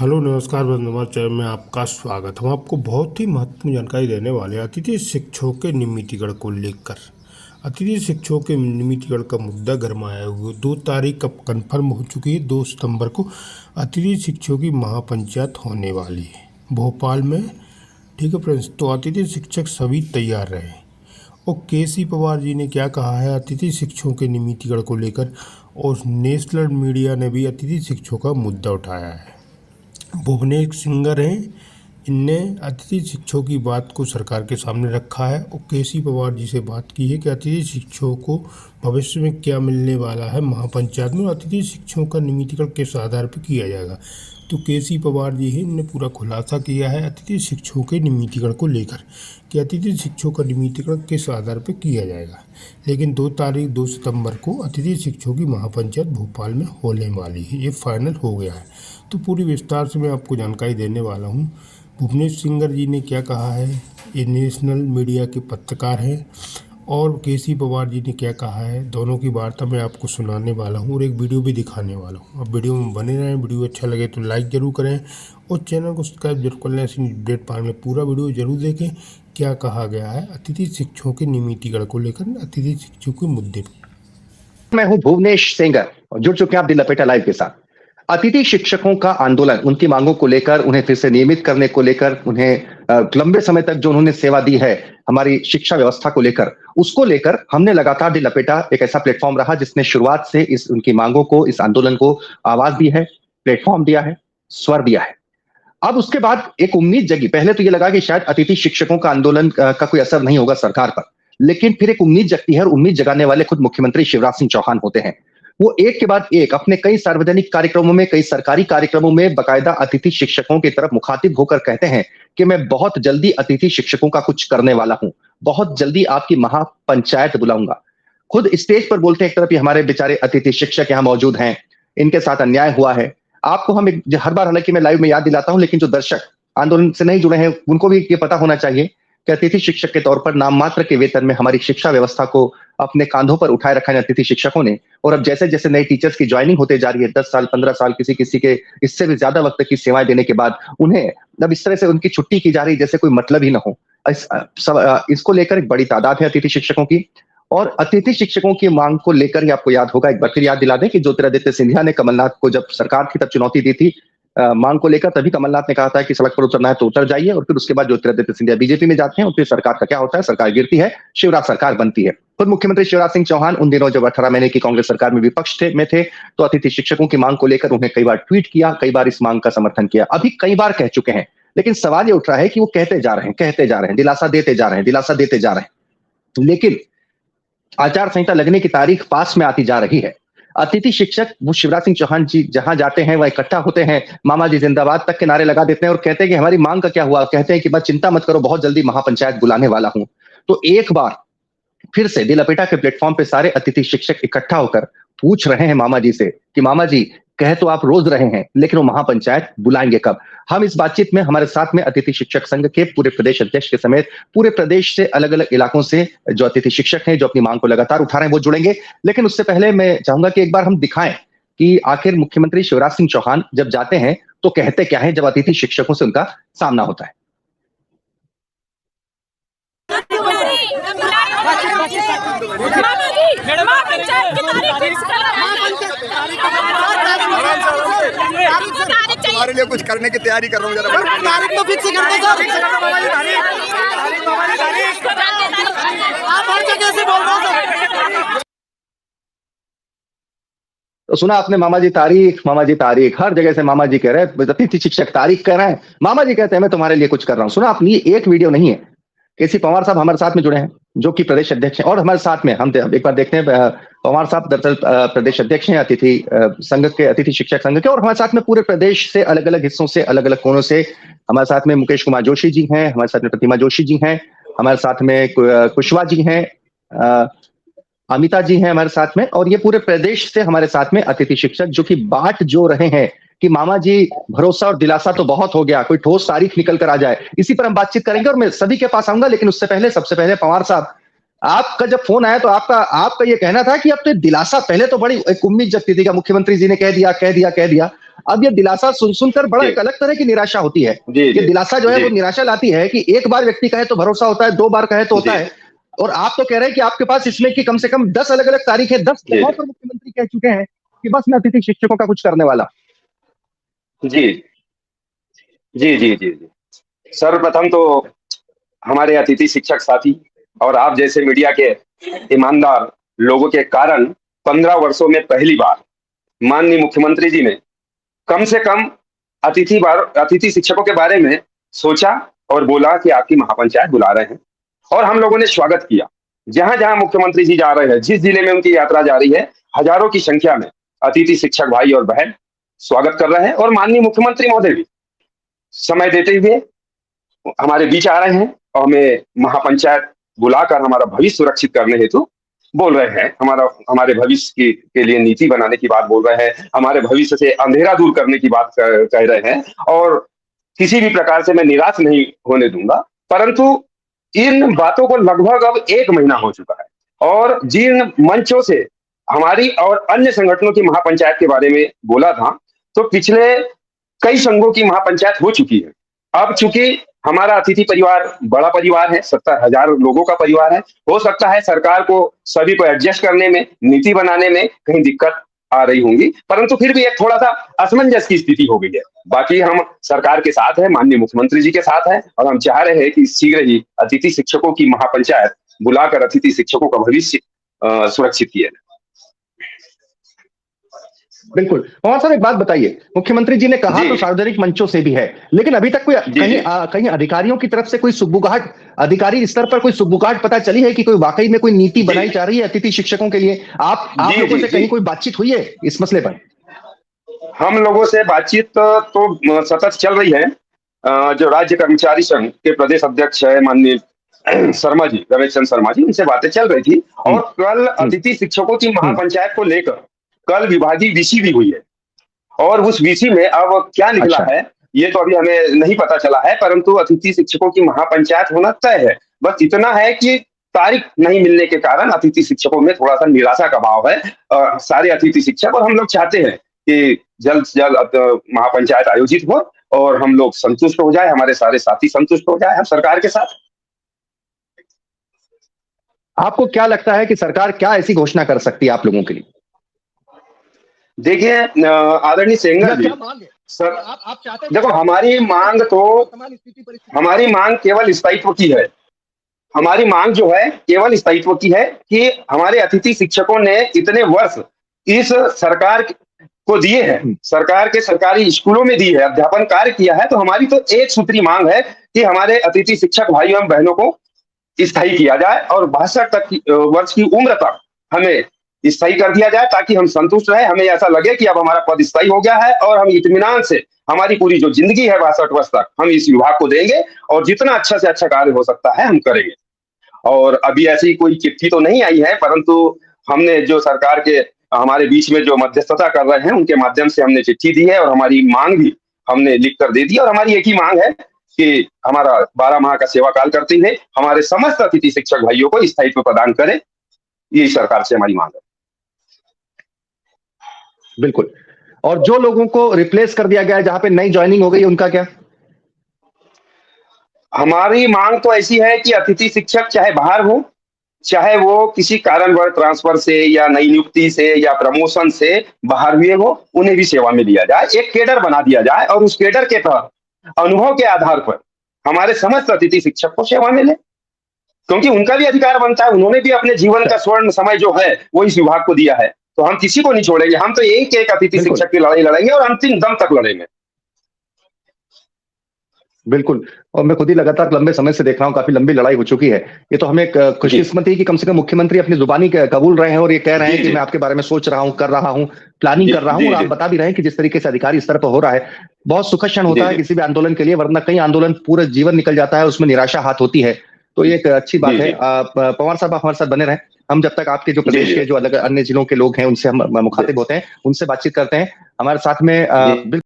Hello नमस्कार बंधुमा channel में आपका स्वागत। हम आपको बहुत ही महत्वपूर्ण जानकारी देने वाले हैं अतिथि शिक्षकों के नियमितीकरण को लेकर। अतिथि शिक्षकों के नियमितीकरण का मुद्दा गरमाया हुआ 2 तारीख अब कन्फर्म हो चुकी है। 2 सितंबर को अतिथि शिक्षकों की महापंचायत होने वाली है भोपाल में। ठीक है फ्रेंड्स, तो अतिथि शिक्षक सभी तैयार रहे। और केसी पवार जी ने क्या कहा है अतिथि शिक्षकों के नियमितीकरण को लेकर, और नेशनल मीडिया ने भी अतिथि शिक्षकों का मुद्दा उठाया है। भुवनेश सिंगर हैं, इनने अतिथि शिक्षकों की बात को सरकार के सामने रखा है और केसी पवार जी से बात की है कि अतिथि शिक्षकों को भविष्य में क्या मिलने वाला है महापंचायत में, अतिथि शिक्षकों का नियमितीकरण किस आधार पर किया जाएगा। तो केसी पवार जी हैं, इन्होंने पूरा खुलासा किया है अतिथि शिक्षकों के नियमितीकरण को लेकर कि अतिथि शिक्षकों का नियमितीकरण किस आधार पर किया जाएगा। लेकिन 2 सितंबर को अतिथि शिक्षकों की महापंचायत भोपाल में होने वाली है, ये फाइनल हो गया है। तो पूरी विस्तार से मैं आपको जानकारी देने वाला हूँ। भुवनेश सिंगर जी ने क्या कहा है, ये नेशनल मीडिया के पत्रकार हैं, और केसी पवार जी ने क्या कहा है, दोनों की वार्ता मैं आपको सुनाने वाला हूँ और एक वीडियो भी दिखाने वाला हूँ। अब वीडियो में बने रहें। वीडियो अच्छा लगे तो लाइक ज़रूर करें और चैनल को सब्सक्राइब जरूर कर लें। ऐसी अपडेट पाने में पूरा वीडियो जरूर देखें। क्या कहा गया है अतिथि शिक्षकों के नियमितीकरण को लेकर, अतिथि शिक्षकों के मुद्दे पर। मैं हूं भुवनेश सिंगर और जुड़ चुके हैं आप दी लपेटा लाइव के साथ। अतिथि शिक्षकों का आंदोलन, उनकी मांगों को लेकर, उन्हें फिर से नियमित करने को लेकर, उन्हें लंबे समय तक जो उन्होंने सेवा दी है हमारी शिक्षा व्यवस्था को लेकर, उसको लेकर हमने लगातार दी लपेटा एक ऐसा प्लेटफॉर्म रहा जिसने शुरुआत से इस उनकी मांगों को, इस आंदोलन को आवाज दी है, प्लेटफॉर्म दिया है, स्वर दिया है। अब उसके बाद एक उम्मीद जगी। पहले तो ये लगा कि शायद अतिथि शिक्षकों का आंदोलन का कोई असर नहीं होगा सरकार पर, लेकिन फिर एक उम्मीद जगती है और उम्मीद जगाने वाले खुद मुख्यमंत्री शिवराज सिंह चौहान होते हैं। वो एक के बाद एक अपने कई सार्वजनिक कार्यक्रमों में, कई सरकारी कार्यक्रमों में बाकायदा अतिथि शिक्षकों की तरफ मुखातिब होकर कहते हैं कि मैं बहुत जल्दी अतिथि शिक्षकों का कुछ करने वाला हूं, बहुत जल्दी आपकी महापंचायत बुलाऊंगा। खुद स्टेज पर बोलते हैं एक तरफ ये हमारे बेचारे अतिथि शिक्षक यहाँ मौजूद हैं, इनके साथ अन्याय हुआ है। आपको हम हर बार, हालांकि मैं लाइव में याद दिलाता हूं, लेकिन जो दर्शक आंदोलन से नहीं जुड़े हैं उनको भी ये पता होना चाहिए कि अतिथि शिक्षक के तौर पर नाम मात्र के वेतन में हमारी शिक्षा व्यवस्था को अपने कांधों पर उठाए रखा है अतिथि शिक्षकों ने। और अब जैसे जैसे नए टीचर्स की ज्वाइनिंग होते जा रही है, 10 साल 15 साल किसी किसी के इससे भी ज्यादा वक्त की सेवाएं देने के बाद, उन्हें अब इस तरह से उनकी छुट्टी की जा रही है जैसे कोई मतलब ही ना हो। इसको लेकर एक बड़ी तादाद है अतिथि शिक्षकों की। और अतिथि शिक्षकों की मांग को लेकर ही आपको याद होगा, एक बार फिर याद दिला दें कि ज्योतिरादित्य सिंधिया ने कमलनाथ को जब सरकार की तब चुनौती दी थी मांग को लेकर, तभी कमलनाथ ने कहा था कि सड़क पर उतरना है तो उतर जाइए। और फिर उसके बाद ज्योतिरादित्य सिंधिया बीजेपी में जाते हैं और फिर सरकार का क्या होता है, सरकार गिरती है, शिवराज सरकार बनती है। खुद मुख्यमंत्री शिवराज सिंह चौहान उन दिनों जब 18 महीने की कांग्रेस सरकार में विपक्ष में थे, तो अतिथि शिक्षकों की मांग को लेकर उन्हें कई बार ट्वीट किया, कई बार इस मांग का समर्थन किया, अभी कई बार कह चुके हैं। लेकिन सवाल ये उठ रहा है कि वो कहते जा रहे हैं, दिलासा देते जा रहे हैं, लेकिन आचार संहिता लगने की तारीख पास में आती जा रही है। अतिथि शिक्षक वो शिवराज सिंह चौहान जी जहां जाते हैं वह इकट्ठा होते हैं, मामा जी जिंदाबाद तक के नारे लगा देते हैं और कहते हैं कि हमारी मांग का क्या हुआ। कहते हैं कि बस चिंता मत करो, बहुत जल्दी महापंचायत बुलाने वाला हूं। तो एक बार फिर से दी लपेटा के प्लेटफॉर्म पे सारे अतिथि शिक्षक इकट्ठा होकर पूछ रहे हैं मामा जी से कि मामा जी, कहे तो आप रोज रहे हैं, लेकिन वो महापंचायत बुलाएंगे कब। हम इस बातचीत में हमारे साथ में अतिथि शिक्षक संघ के पूरे प्रदेश अध्यक्ष के समेत पूरे प्रदेश से अलग अलग इलाकों से जो अतिथि शिक्षक हैं, जो अपनी मांग को लगातार उठा रहे हैं, वो जुड़ेंगे। लेकिन उससे पहले मैं चाहूंगा कि एक बार हम दिखाएं कि आखिर मुख्यमंत्री शिवराज सिंह चौहान जब जाते हैं तो कहते क्या है जब अतिथि शिक्षकों से उनका सामना होता है। हमारे लिए कुछ करने की तैयारी कर रहा हूँ, जरा तारीख तो फिक्स कर दो सर। आप हर जगह से बोल रहे हो। तो सुना आपने मामा जी तारीख, हर जगह से मामा जी कह रहे हैं, अतिथि शिक्षक तारीख कह रहे हैं, मामा जी कहते हैं मैं तुम्हारे लिए कुछ कर रहा हूँ। सुना आपने, ये एक वीडियो नहीं है। केसी पवार साहब हमारे साथ में जुड़े हैं, जो कि प्रदेश अध्यक्ष हैं, और हमारे साथ में हम एक बार देखते हैं, पवार साहब दरअसल प्रदेश अध्यक्ष हैं अतिथि संघ के, अतिथि शिक्षक संघ के, और हमारे साथ में पूरे प्रदेश से अलग अलग हिस्सों से, अलग अलग कोनों से हमारे साथ में मुकेश कुमार जोशी जी हैं, हमारे साथ में प्रतिमा जोशी जी हैं, हमारे साथ में कुशवाहा जी हैं, अमिता जी हैं हमारे साथ में, और ये पूरे प्रदेश से हमारे साथ में अतिथि शिक्षक जो कि बात जो रहे हैं कि मामा जी भरोसा और दिलासा तो बहुत हो गया, कोई ठोस तारीख निकल कर आ जाए। इसी पर हम बातचीत करेंगे और मैं सभी के पास आऊंगा। लेकिन उससे पहले, सबसे पहले पवार साहब, आपका जब फोन आया तो आपका ये कहना था कि अब तो दिलासा, पहले तो बड़ी एक उम्मीद जगती थी कि मुख्यमंत्री जी ने कह दिया, अब ये दिलासा सुन सुनकर बड़ा जी। एक अलग तरह की निराशा होती है। जी, ये जी, दिलासा जो है जी। वो निराशा लाती है कि एक बार व्यक्ति कहे तो भरोसा होता है, 2 बार कहे तो होता जी। है। और आप तो कह रहे हैं कि आपके पास इसमें की कम से कम 10 अलग-अलग तारीख है, 10 जी। जगहों पर मुख्यमंत्री कह चुके हैं कि बस मैं अतिथि शिक्षकों का कुछ करने वाला। जी। जी, जी, जी, जी। सर्वप्रथम तो हमारे अतिथि शिक्षक साथी और आप जैसे मीडिया के ईमानदार लोगों के कारण 15 वर्षों में पहली बार माननीय मुख्यमंत्री जी ने कम से कम अतिथि शिक्षकों के बारे में सोचा और बोला कि आपकी महापंचायत बुला रहे हैं और हम लोगों ने स्वागत किया। जहां-जहां मुख्यमंत्री जी जा रहे हैं, जिस जिले में उनकी यात्रा जा रही है, हजारों की संख्या में अतिथि शिक्षक भाई और बहन स्वागत कर रहे हैं और माननीय मुख्यमंत्री महोदय भी समय देते हुए हमारे बीच आ रहे हैं और हमें महापंचायत बुलाकर हमारा भविष्य सुरक्षित करने हेतु बोल रहे हैं। हमारे भविष्य के लिए नीति बनाने की बात बोल रहे हैं, हमारे भविष्य से अंधेरा दूर करने की बात कह रहे हैं और किसी भी प्रकार से मैं निराश नहीं होने दूंगा। परंतु इन बातों को लगभग अब 1 महीना हो चुका है और जिन मंचों से हमारी और अन्य संगठनों की महापंचायत के बारे में बोला था, तो पिछले कई संघों की महापंचायत हो चुकी है। अब चूंकि हमारा अतिथि परिवार बड़ा परिवार है, 70,000 लोगों का परिवार है, हो सकता है सरकार को सभी को एडजस्ट करने में, नीति बनाने में कहीं दिक्कत आ रही होंगी, परंतु फिर भी एक थोड़ा-सा असमंजस की स्थिति हो गई है। बाकी हम सरकार के साथ हैं, माननीय मुख्यमंत्री जी के साथ हैं और हम चाह रहे हैं कि शीघ्र ही अतिथि शिक्षकों की महापंचायत बुलाकर अतिथि शिक्षकों का भविष्य सुरक्षित किया जाए। बिल्कुल। पवार साहब एक बात बताइए, मुख्यमंत्री जी ने कहा जी। तो सार्वजनिक मंचों से भी है, लेकिन अभी तक कोई जी, जी। कहीं अधिकारियों की तरफ से कोई सुगबुगाहट, अधिकारी स्तर पर कोई सुगबुगाहट पता चली है कि कोई वाकई में कोई नीति बनाई जा रही है अतिथि शिक्षकों के लिए? आप जी, लोगों जी, से जी। कहीं कोई बातचीत हुई है इस मसले पर? हम लोगों से बातचीत तो सतत चल रही है। जो राज्य कर्मचारी संघ के प्रदेश अध्यक्ष है माननीय शर्मा जी, रमेश चंद्र शर्मा जी, उनसे बातें चल रही थी और कल अतिथि शिक्षकों की महापंचायत को लेकर कल विभागीय वीसी भी हुई है और उस वीसी में अब क्या निकला अच्छा। है, ये तो अभी हमें नहीं पता चला है, परंतु अतिथि शिक्षकों की महापंचायत होना तय है। बस इतना है कि तारीख नहीं मिलने के कारण अतिथि शिक्षकों में थोड़ा-सा निराशा का भाव है। सारे अतिथि शिक्षक और हम लोग चाहते हैं कि जल्द से जल्द महापंचायत आयोजित हो और हम लोग संतुष्ट हो जाए, हमारे सारे साथी संतुष्ट हो जाए, हम सरकार के साथ। आपको क्या लगता है कि सरकार क्या ऐसी घोषणा कर सकती है आप लोगों के लिए? देखिए आदरणीय सेंगर जी, क्या मांग है? सर आप चाहते हैं देखो हमारी मांग केवल स्थायित्व की है। हमारी मांग जो है केवल स्थायित्व की है कि हमारे अतिथि शिक्षकों ने इतने वर्ष इस सरकार को दिए हैं, सरकार के सरकारी स्कूलों में दी है, अध्यापन कार्य किया है, तो हमारी तो एक सूत्री मांग है कि हमारे अतिथि शिक्षक भाई एवं बहनों को स्थायी किया जाए और 62 वर्ष की उम्र तक हमें स्थायी कर दिया जाए ताकि हम संतुष्ट रहे। हमें ऐसा लगे कि अब हमारा पद स्थायी हो गया है और हम इत्मीनान से हमारी पूरी जो जिंदगी है 62 वर्ष तक हम इस विभाग को देंगे और जितना अच्छा से अच्छा कार्य हो सकता है हम करेंगे। और अभी ऐसी कोई चिट्ठी तो नहीं आई है, परंतु हमने जो सरकार के हमारे बीच में जो मध्यस्थता कर रहे हैं उनके माध्यम से हमने चिट्ठी दी है और हमारी मांग भी हमने लिख कर दे दी और हमारी एक ही मांग है कि हमारा 12 माह का सेवा काल करते हुए हमारे समस्त अतिथि शिक्षक भाइयों को स्थायित्व प्रदान करें, यही सरकार से हमारी मांग है। बिल्कुल। और जो लोगों को रिप्लेस कर दिया गया है, जहां पे नई ज्वाइनिंग हो गई, उनका क्या? हमारी मांग तो ऐसी है कि अतिथि शिक्षक चाहे बाहर हो, चाहे वो किसी कारणवश ट्रांसफर से या नई नियुक्ति से या प्रमोशन से बाहर हुए हो, उन्हें भी सेवा में लिया जाए, एक केडर बना दिया जाए और उस केडर के तहत अनुभव के आधार पर हमारे समस्त अतिथि शिक्षक को सेवा मिले, क्योंकि उनका भी अधिकार बनता है, उन्होंने भी अपने जीवन का स्वर्ण समय जो है वो इस विभाग को दिया है, तो हम किसी को नहीं छोड़ेंगे। हम तो एक अतिथि शिक्षक की लड़ाई लड़ेंगे और अंतिम दम तक लड़ेंगे। बिल्कुल। और मैं खुद ही लगातार लंबे समय से देख रहा हूँ, काफी लंबी लड़ाई हो चुकी है। ये तो हमें खुशकिस्मती कि कम से कम मुख्यमंत्री अपनी जुबानी कबूल रहे हैं और ये कह रहे हैं कि मैं आपके बारे में सोच रहा हूँ, कर रहा हूँ, प्लानिंग कर रहा हूँ, और आप बता भी रहे हैं कि जिस तरीके से अधिकारी स्तर पर हो रहा है, बहुत सुखद क्षण होता है किसी भी आंदोलन के लिए, वरना कई आंदोलन पूरे जीवन निकल जाता है, उसमें निराशा हाथ होती है। तो ये एक अच्छी बात है। पवार साहब, आप हमारे साथ बने रहें। हम जब तक आपके जो प्रदेश के जो अलग अन्य जिलों के लोग हैं उनसे हम मुखातिब होते हैं, उनसे बातचीत करते हैं। हमारे साथ में